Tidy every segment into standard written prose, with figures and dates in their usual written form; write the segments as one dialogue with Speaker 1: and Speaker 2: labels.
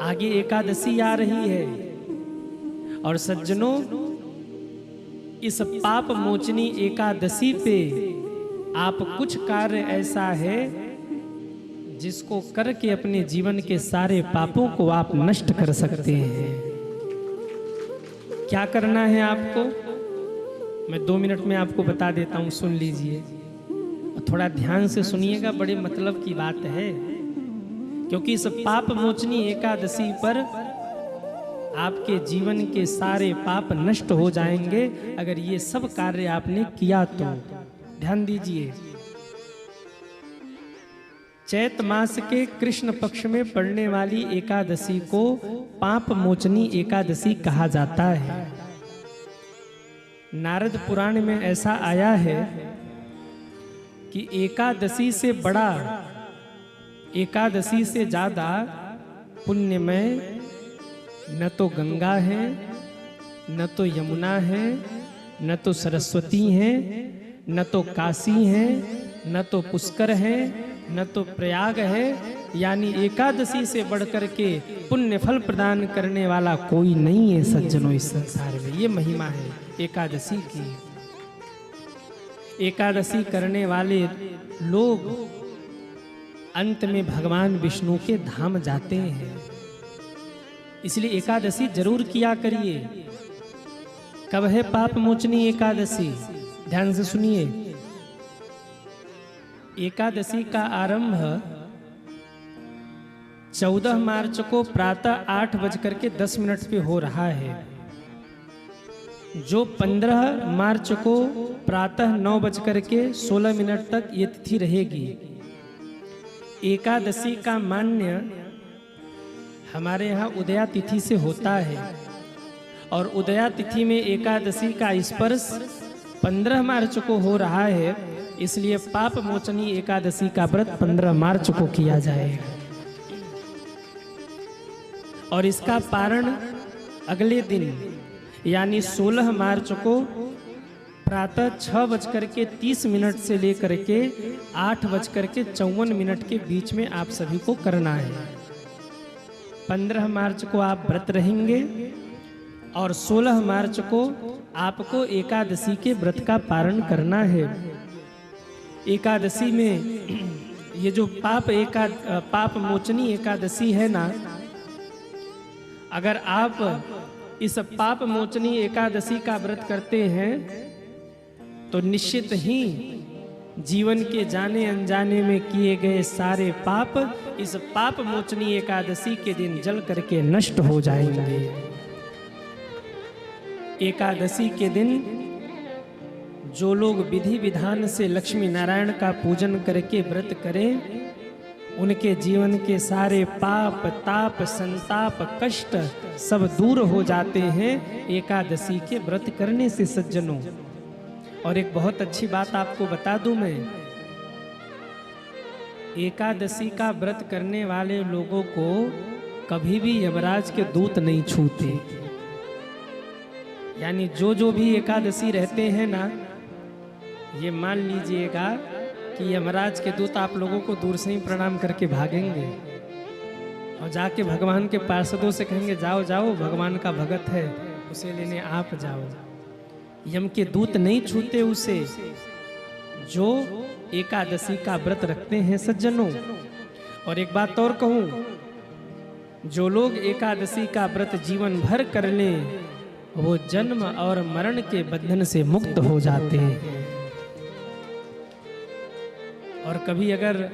Speaker 1: आगे एकादशी आ रही है और सज्जनों, इस पाप मोचनी एकादशी पे आप कुछ कार्य ऐसा है जिसको करके अपने जीवन के सारे पापों को आप नष्ट कर सकते हैं। क्या करना है आपको, मैं 2 मिनट में आपको बता देता हूं, सुन लीजिए। थोड़ा ध्यान से सुनिएगा, बड़े मतलब की बात है, क्योंकि इस पाप मोचनी एकादशी पर आपके जीवन के सारे पाप नष्ट हो जाएंगे अगर ये सब कार्य आपने किया तो। ध्यान दीजिए, चैत मास के कृष्ण पक्ष में पड़ने वाली एकादशी को पाप मोचनी एकादशी कहा जाता है। नारद पुराण में ऐसा आया है कि एकादशी से बड़ा, एकादशी से ज्यादा पुण्यमय न तो गंगा है, न तो यमुना है, न तो सरस्वती है, न तो काशी है, न तो पुष्कर है, न तो प्रयाग है। यानी एकादशी से बढ़कर के पुण्य फल प्रदान करने वाला कोई नहीं है सज्जनों इस संसार में। ये महिमा है एकादशी की। एकादशी करने वाले लोग अंत में भगवान विष्णु के धाम जाते हैं। इसलिए एकादशी जरूर किया करिए। कब है पाप मोचनी एकादशी, ध्यान से सुनिए। एकादशी का आरंभ 14 मार्च को प्रातः 8:10 पे हो रहा है, जो 15 मार्च को प्रातः 9:16 तक ये तिथि रहेगी। एकादशी का मान्य हमारे यहाँ उदया तिथि से होता है और उदया तिथि में एकादशी का स्पर्श 15 मार्च को हो रहा है, इसलिए पाप मोचनी एकादशी का व्रत 15 मार्च को किया जाएगा और इसका पारण अगले दिन यानी 16 मार्च को प्रातः 6:30 से लेकर के 8:54 के बीच में आप सभी को करना है। 15 मार्च को आप व्रत रहेंगे और 16 मार्च को आपको एकादशी के व्रत का पारण करना है। एकादशी में ये जो पाप मोचनी एकादशी है ना, अगर आप इस पाप मोचनी एकादशी का व्रत करते हैं तो निश्चित ही जीवन के जाने अनजाने में किए गए सारे पाप इस पाप मोचनी एकादशी के दिन जल करके नष्ट हो जाएंगे। एकादशी के दिन जो लोग विधि विधान से लक्ष्मी नारायण का पूजन करके व्रत करें, उनके जीवन के सारे पाप ताप संताप कष्ट सब दूर हो जाते हैं एकादशी के व्रत करने से सज्जनों। और एक बहुत अच्छी बात आपको बता दूं मैं, एकादशी का व्रत करने वाले लोगों को कभी भी यमराज के दूत नहीं छूते। यानी जो भी एकादशी रहते हैं ना, ये मान लीजिएगा कि यमराज के दूत आप लोगों को दूर से ही प्रणाम करके भागेंगे और जाके भगवान के पार्षदों से कहेंगे जाओ जाओ भगवान का भगत है, उसे लेने आप जाओ। यम के दूत नहीं छूते उसे, जो एकादशी का व्रत रखते हैं सज्जनों। और एक बात और कहूं, जो लोग एकादशी का व्रत जीवन भर कर लें वो जन्म और मरण के बंधन से मुक्त हो जाते हैं। और कभी अगर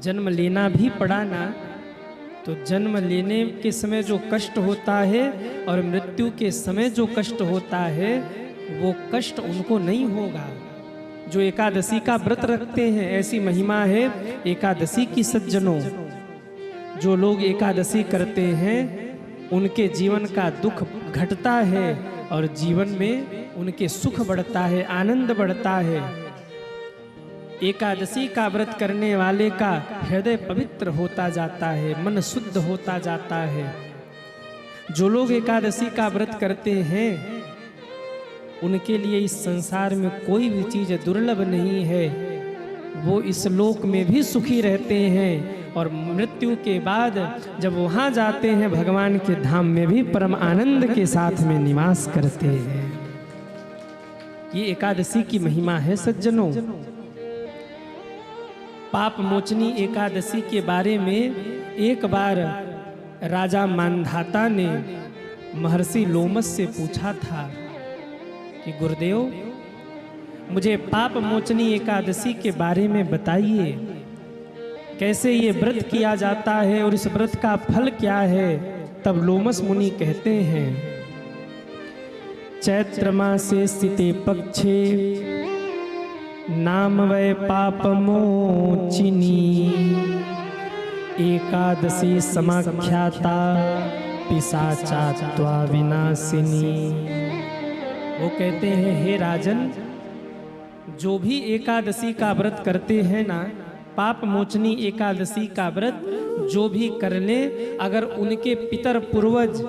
Speaker 1: जन्म लेना भी पड़ा ना, तो जन्म लेने के समय जो कष्ट होता है और मृत्यु के समय जो कष्ट होता है वो कष्ट उनको नहीं होगा जो एकादशी का व्रत रखते हैं। ऐसी महिमा है एकादशी की सज्जनों। जो लोग एकादशी करते हैं उनके जीवन का दुख घटता है और जीवन में उनके सुख बढ़ता है, आनंद बढ़ता है। एकादशी का व्रत करने वाले का हृदय पवित्र होता जाता है, मन शुद्ध होता जाता है। जो लोग एकादशी का व्रत करते हैं उनके लिए इस संसार में कोई भी चीज दुर्लभ नहीं है। वो इस लोक में भी सुखी रहते हैं और मृत्यु के बाद जब वहाँ जाते हैं भगवान के धाम में भी परम आनंद के साथ में निवास करते हैं। ये एकादशी की महिमा है सज्जनों। पाप मोचनी एकादशी के बारे में एक बार राजा मानधाता ने महर्षि लोमस से पूछा था कि गुरुदेव, मुझे पाप मोचनी एकादशी के बारे में बताइए, कैसे ये व्रत किया जाता है और इस व्रत का फल क्या है। तब लोमस मुनि कहते हैं, चैत्र मासे स्थिते पक्षे नाम वै पाप मोचिनी एकादशी समाख्याता पिशाचात्वा विनाशिनी। वो कहते हैं, हे राजन, जो भी एकादशी का व्रत करते हैं ना, पाप मोचनी एकादशी का व्रत जो भी कर ले, अगर उनके पितर पूर्वज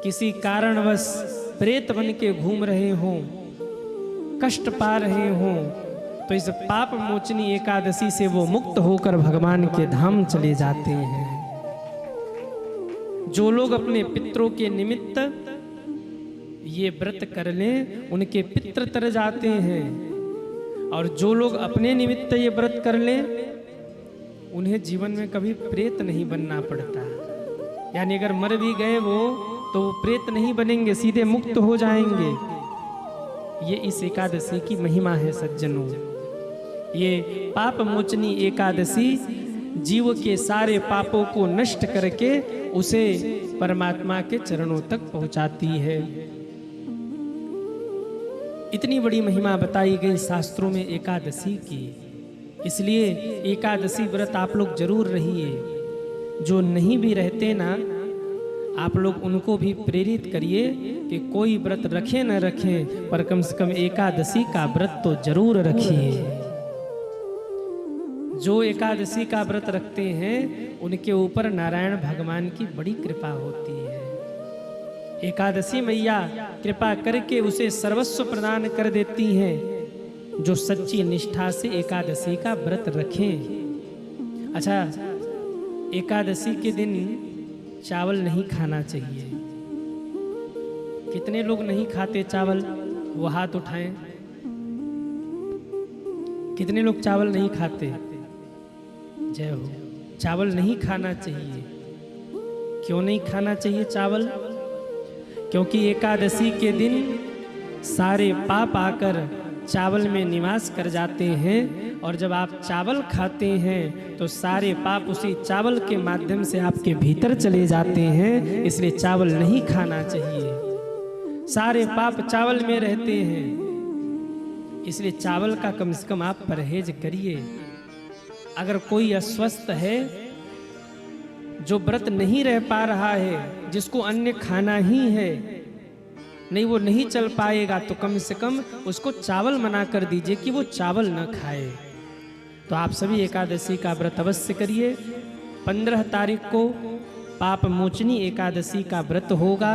Speaker 1: किसी कारणवश प्रेत बन के घूम रहे हों, कष्ट पा रहे हों, तो इस पाप मोचनी एकादशी से वो मुक्त होकर भगवान के धाम चले जाते हैं। जो लोग अपने पितरों के निमित्त ये व्रत कर लें, उनके पितर तर जाते हैं, और जो लोग अपने निमित्त ये व्रत कर लें, उन्हें जीवन में कभी प्रेत नहीं बनना पड़ता। यानी अगर मर भी गए वो, तो वो प्रेत नहीं बनेंगे, सीधे मुक्त हो जाएंगे। ये इस एकादशी की महिमा है सज्जनों। ये पाप मोचनी एकादशी जीव के सारे पापों को नष्ट करके उसे परमात्मा के चरणों तक पहुंचाती है। इतनी बड़ी महिमा बताई गई शास्त्रों में एकादशी की, इसलिए एकादशी व्रत आप लोग जरूर रहिए। जो नहीं भी रहते ना, आप लोग उनको भी प्रेरित करिए कि कोई व्रत रखे न रखे, पर कम से कम एकादशी का व्रत तो जरूर रखिए। जो एकादशी का व्रत रखते हैं, उनके ऊपर नारायण भगवान की बड़ी कृपा होती है। एकादशी मैया कृपा करके उसे सर्वस्व प्रदान कर देती हैं, जो सच्ची निष्ठा से एकादशी का व्रत रखें। अच्छा, एकादशी के दिन चावल नहीं खाना चाहिए। कितने लोग नहीं खाते चावल? वो हाथ उठाएं। कितने लोग चावल नहीं खाते? जय हो। चावल नहीं खाना चाहिए। क्यों नहीं खाना चाहिए चावल? क्योंकि एकादशी के दिन सारे पाप आकर चावल में निवास कर जाते हैं, और जब आप चावल खाते हैं तो सारे पाप उसी चावल के माध्यम से आपके भीतर चले जाते हैं। इसलिए चावल नहीं खाना चाहिए। सारे पाप चावल में रहते हैं, इसलिए चावल का कम से कम आप परहेज करिए। अगर कोई अस्वस्थ है, जो व्रत नहीं रह पा रहा है, जिसको अन्न खाना ही है, नहीं वो नहीं चल पाएगा, तो कम से कम उसको चावल मना कर दीजिए कि वो चावल न खाए। तो आप सभी एकादशी का व्रत अवश्य करिए। 15 तारीख को पाप मोचनी एकादशी का व्रत होगा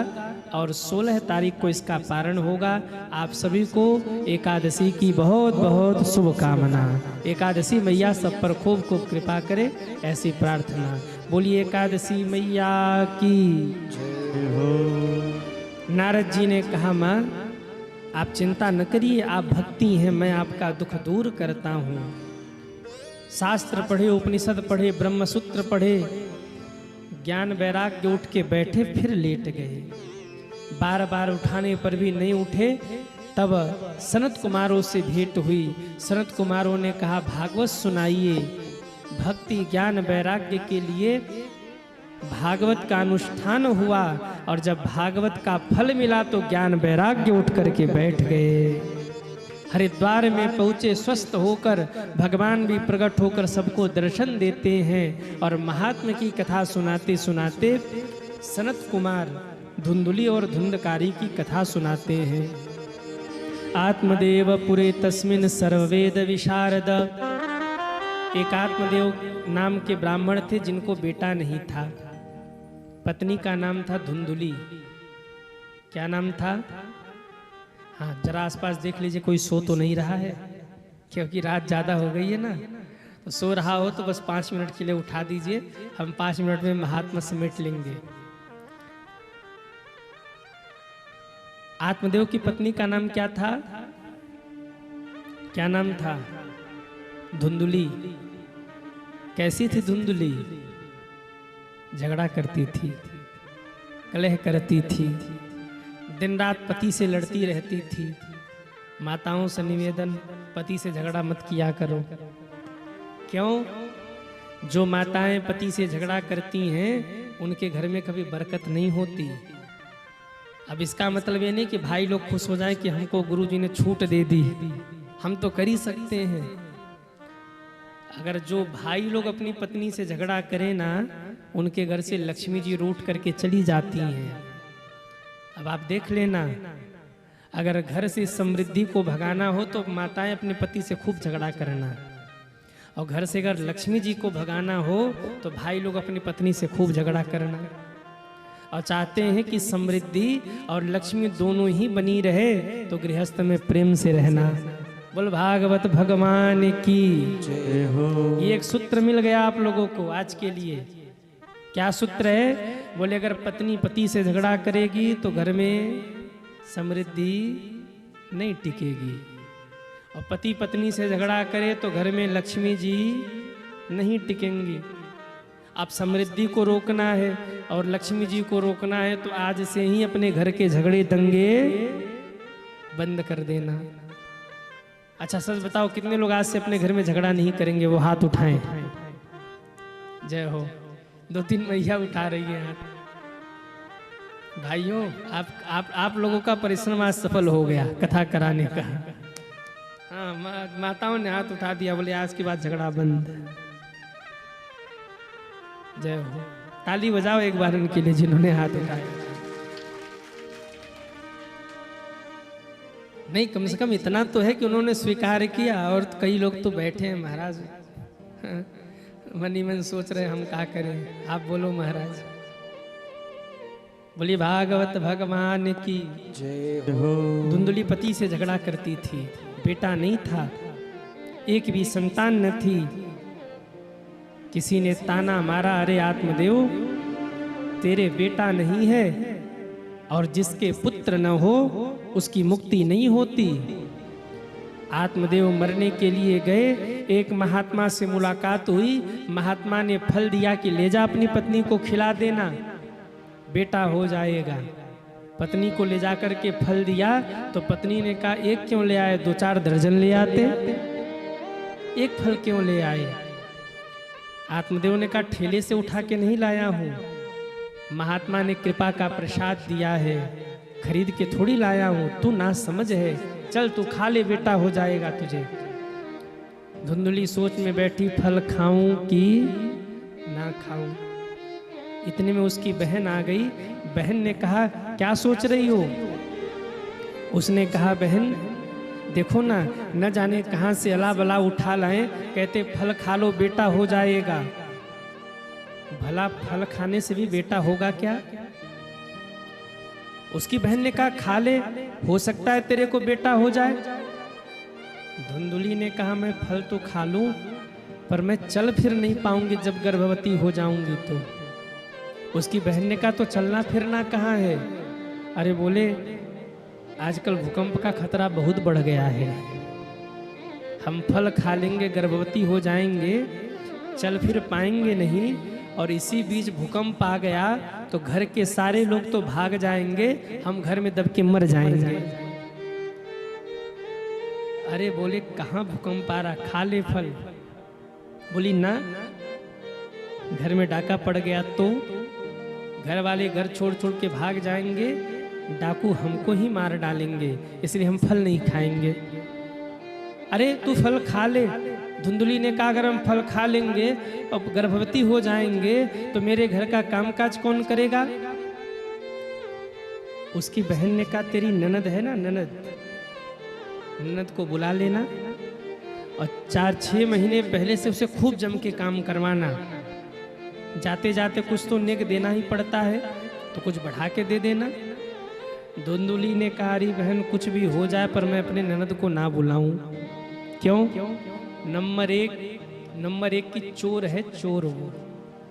Speaker 1: और 16 तारीख को इसका पारण होगा। आप सभी को एकादशी की बहुत बहुत शुभकामना। एकादशी मैया सब पर खूब खूब कृपा करे, ऐसी प्रार्थना। बोलिए एकादशी मैया की जय हो। नारद जी ने कहा, माँ आप चिंता न करिए, आप भक्ति हैं, मैं आपका दुख दूर करता हूँ। शास्त्र पढ़े, उपनिषद पढ़े, ब्रह्मसूत्र पढ़े, ज्ञान वैराग्य उठ के बैठे, फिर लेट गए। बार बार उठाने पर भी नहीं उठे। तब सनत कुमारों से भेंट हुई। सनत कुमारों ने कहा, भागवत सुनाइए। भक्ति ज्ञान वैराग्य के लिए भागवत का अनुष्ठान हुआ, और जब भागवत का फल मिला तो ज्ञान वैराग्य उठ करके बैठ गए। हरिद्वार में पहुँचे, स्वस्थ होकर भगवान भी प्रकट होकर सबको दर्शन देते हैं। और महात्मा की कथा सुनाते सुनाते सनत कुमार धुंधुली और धुंधकारी की कथा सुनाते हैं। आत्मदेव पुरे तस्मिन सर्ववेद विशारद। एक आत्मदेव नाम के ब्राह्मण थे, जिनको बेटा नहीं था। पत्नी का नाम था धुंधुली। क्या नाम था? हाँ, जरा आसपास देख लीजिए, कोई सो तो नहीं रहा है, क्योंकि रात ज़्यादा हो गई है ना। तो सो रहा हो तो बस 5 मिनट के लिए उठा दीजिए, हम 5 मिनट में महात्मा समेट लेंगे। आत्मदेव की पत्नी का नाम क्या था? क्या नाम था? धुंधुली। कैसी थी धुंधुली? झगड़ा करती थी, कलह करती थी, दिन रात पति से लड़ती रहती थी। माताओं से निवेदन, पति से झगड़ा मत किया करो। क्यों? जो माताएं पति से झगड़ा करती हैं उनके घर में कभी बरकत नहीं होती। अब इसका मतलब ये नहीं कि भाई लोग खुश हो जाएं कि हमको गुरुजी ने छूट दे दी, हम तो कर ही सकते हैं। अगर जो भाई लोग अपनी पत्नी से झगड़ा करें ना, उनके घर से लक्ष्मी जी रूठ करके चली जाती हैं। अब आप देख लेना, अगर घर से समृद्धि को भगाना हो तो माताएं अपने पति से खूब झगड़ा करना, और घर से अगर लक्ष्मी जी को भगाना हो तो भाई लोग अपनी पत्नी से खूब झगड़ा करना। और चाहते हैं कि समृद्धि और लक्ष्मी दोनों ही बनी रहे तो गृहस्थ में प्रेम से रहना। बोल भागवत भगवान की जय हो। ये एक सूत्र मिल गया आप लोगों को आज के लिए। क्या सूत्र है? बोले अगर पत्नी पति से झगड़ा करेगी तो घर में समृद्धि नहीं टिकेगी, और पति पत्नी से झगड़ा करे तो घर में लक्ष्मी जी नहीं टिकेंगी। अब समृद्धि को रोकना है और लक्ष्मी जी को रोकना है तो आज से ही अपने घर के झगड़े दंगे बंद कर देना। अच्छा सच बताओ, कितने लोग आज से अपने घर में झगड़ा नहीं करेंगे? वो हाथ उठाएं। जय हो। 2-3 मैया उठा रही है हाथ। भाइयों, आप लोगों का परिश्रम आज सफल हो गया कथा कराने का। हाँ, माताओं ने हाथ उठा दिया, बोले आज के बाद झगड़ा बंद। जय हो। ताली बजाओ एक बार उनके लिए जिन्होंने हाथ उठाए। नहीं, कम से कम इतना तो है कि उन्होंने स्वीकार किया, और कई लोग तो बैठे हैं महाराज, मन ही मन सोच रहे हम क्या करें। आप बोलो महाराज। बोलिए भागवत भगवान की जय हो। धुंधुली पति से झगड़ा करती थी, बेटा नहीं था, एक भी संतान न थी। किसी ने ताना मारा, अरे आत्मदेव तेरे बेटा नहीं है, और जिसके पुत्र न हो उसकी मुक्ति नहीं होती। आत्मदेव मरने के लिए गए, एक महात्मा से मुलाकात हुई। महात्मा ने फल दिया कि ले जा अपनी पत्नी को खिला देना, बेटा हो जाएगा। पत्नी को ले जाकर के फल दिया तो पत्नी ने कहा एक क्यों ले आए, 2-4 दर्जन ले आते, एक फल क्यों ले आए? आत्मदेव ने कहा ठेले से उठा के नहीं लाया हूँ, महात्मा ने कृपा का प्रसाद दिया है, खरीद के थोड़ी लाया हूँ। तू ना समझ है, चल तू खा ले, बेटा हो जाएगा तुझे। धुंधुली सोच में बैठी, फल खाऊं कि ना खाऊं। इतने में उसकी बहन आ गई। बहन ने कहा क्या सोच रही हो? उसने कहा बहन देखो ना, न जाने कहां से अला बला उठा लाए, कहते फल खा लो बेटा हो जाएगा। भला फल खाने से भी बेटा होगा क्या? उसकी बहन ने कहा खा ले, हो सकता है तेरे को बेटा हो जाए। धुंधुली ने कहा मैं फल तो खा लूं, पर मैं चल फिर नहीं पाऊंगी जब गर्भवती हो जाऊंगी तो। उसकी बहन ने कहा तो चलना फिरना कहाँ है? अरे बोले आजकल भूकंप का खतरा बहुत बढ़ गया है, हम फल खा लेंगे गर्भवती हो जाएंगे, चल फिर पाएंगे नहीं, और इसी बीच भूकंप आ गया तो घर के सारे लोग तो भाग जाएंगे, हम घर में दब के मर जाएंगे। अरे बोले कहाँ भूकंप आ रहा, खा ले फल। बोली ना, घर में डाका पड़ गया तो घर वाले घर छोड़ छोड़ के भाग जाएंगे, डाकू हमको ही मार डालेंगे, इसलिए हम फल नहीं खाएंगे। अरे तू फल खा ले। धुंधुली ने कहा अगर हम फल खा लेंगे और गर्भवती हो जाएंगे तो मेरे घर का कामकाज कौन करेगा? उसकी बहन ने कहा तेरी ननद है ना, ननद को बुला लेना और 4-6 महीने पहले से उसे खूब जम के काम करवाना। जाते जाते कुछ तो नेक देना ही पड़ता है, तो कुछ बढ़ा के दे देना। धुंधुली ने कहा अरे बहन कुछ भी हो जाए पर मैं अपने ननद को ना बुलाऊं। क्यों? नंबर 1 नंबर 1 की चोर है, चोर वो।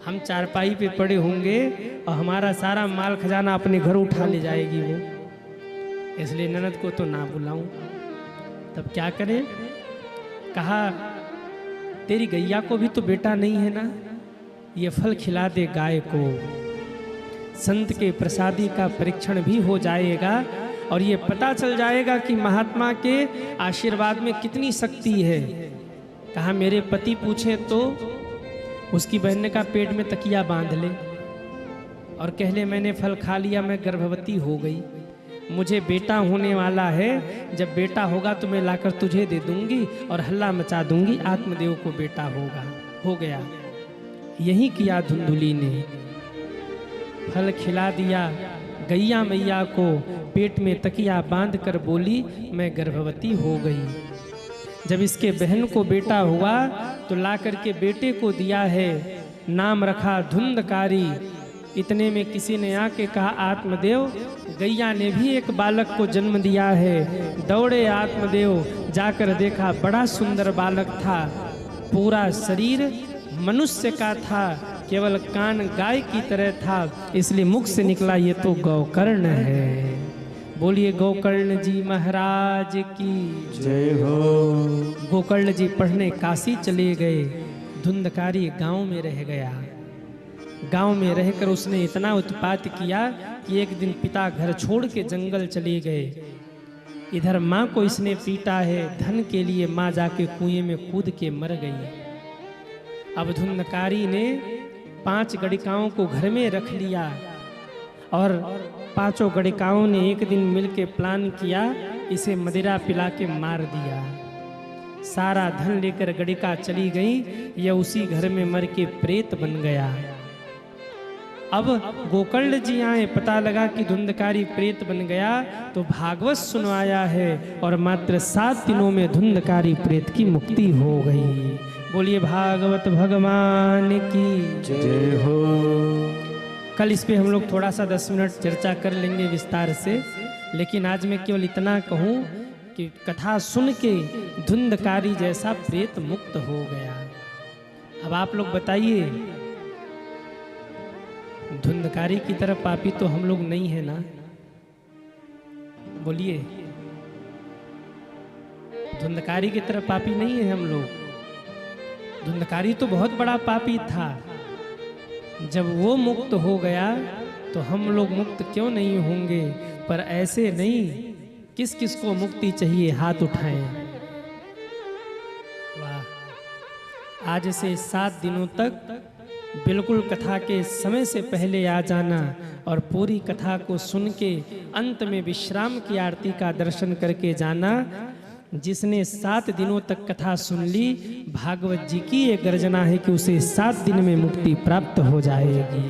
Speaker 1: हम चारपाई पे पड़े होंगे और हमारा सारा माल खजाना अपने घर उठा ले जाएगी वो, इसलिए ननद को तो ना बुलाऊं। तब क्या करे? कहा तेरी गैया को भी तो बेटा नहीं है ना, ये फल खिला दे गाय को, संत के प्रसादी का परीक्षण भी हो जाएगा और ये पता चल जाएगा कि महात्मा के आशीर्वाद में कितनी शक्ति है। कहा मेरे पति पूछे तो उसकी बहन ने कहा पेट में तकिया बांध ले और कह ले मैंने फल खा लिया, मैं गर्भवती हो गई, मुझे बेटा होने वाला है, जब बेटा होगा तो मैं लाकर तुझे दे दूंगी और हल्ला मचा दूंगी, आत्मदेव को बेटा होगा। हो गया। यही किया धुंधुली ने, फल खिला दिया, गैया मैया को पेट में तकिया बांध कर बोली मैं गर्भवती हो गई। जब इसके बहन को बेटा हुआ तो ला करके बेटे को दिया है, नाम रखा धुंधकारी। इतने में किसी ने आके कहा आत्मदेव, गैया ने भी एक बालक को जन्म दिया है। दौड़े आत्मदेव, जाकर देखा बड़ा सुंदर बालक था, पूरा शरीर मनुष्य का था, केवल कान गाय की तरह था, इसलिए मुख से निकला ये तो गोकर्ण है। बोलिए गोकर्ण जी महाराज की
Speaker 2: जय हो।
Speaker 1: गोकर्ण जी पढ़ने काशी चले गए, धुंधकारी गांव में रह गया। गांव में रहकर उसने इतना उत्पात किया कि एक दिन पिता घर छोड़ के जंगल चले गए। इधर माँ को इसने पीटा है, धन के लिए माँ जाके कुएं में कूद के मर गई। अब धुंधकारी ने 5 गणिकाओं को घर में रख लिया और 5 गणिकाओं ने एक दिन मिलके प्लान किया, इसे मदिरा पिला के मार दिया। सारा धन लेकर गणिका चली गई, यह उसी घर में मर के प्रेत बन गया। अब गोकर्ण जी आए, पता लगा कि धुंधकारी प्रेत बन गया, तो भागवत सुनवाया है और मात्र 7 दिनों में धुंधकारी प्रेत की मुक्ति हो गई। बोलिए भागवत भगवान की
Speaker 2: जय हो।
Speaker 1: कल इस पे हम लोग थोड़ा सा 10 मिनट चर्चा कर लेंगे विस्तार से, लेकिन आज मैं केवल इतना कहूँ कि कथा सुन के धुंधकारी जैसा प्रेत मुक्त हो गया। अब आप लोग बताइए, धुंधकारी की तरह पापी तो हम लोग नहीं है ना? बोलिए, धुंधकारी की तरह पापी नहीं है हम लोग। धुंधकारी तो बहुत बड़ा पापी था, जब वो मुक्त हो गया तो हम लोग मुक्त क्यों नहीं होंगे? पर ऐसे नहीं, किस किस को मुक्ति चाहिए हाथ उठाएं। वाह। आज से 7 दिनों तक बिल्कुल कथा के समय से पहले आ जाना और पूरी कथा को सुन के अंत में विश्राम की आरती का दर्शन करके जाना। जिसने 7 दिनों तक कथा सुन ली, भागवत जी की ये गर्जना है कि उसे 7 दिन में मुक्ति प्राप्त हो जाएगी।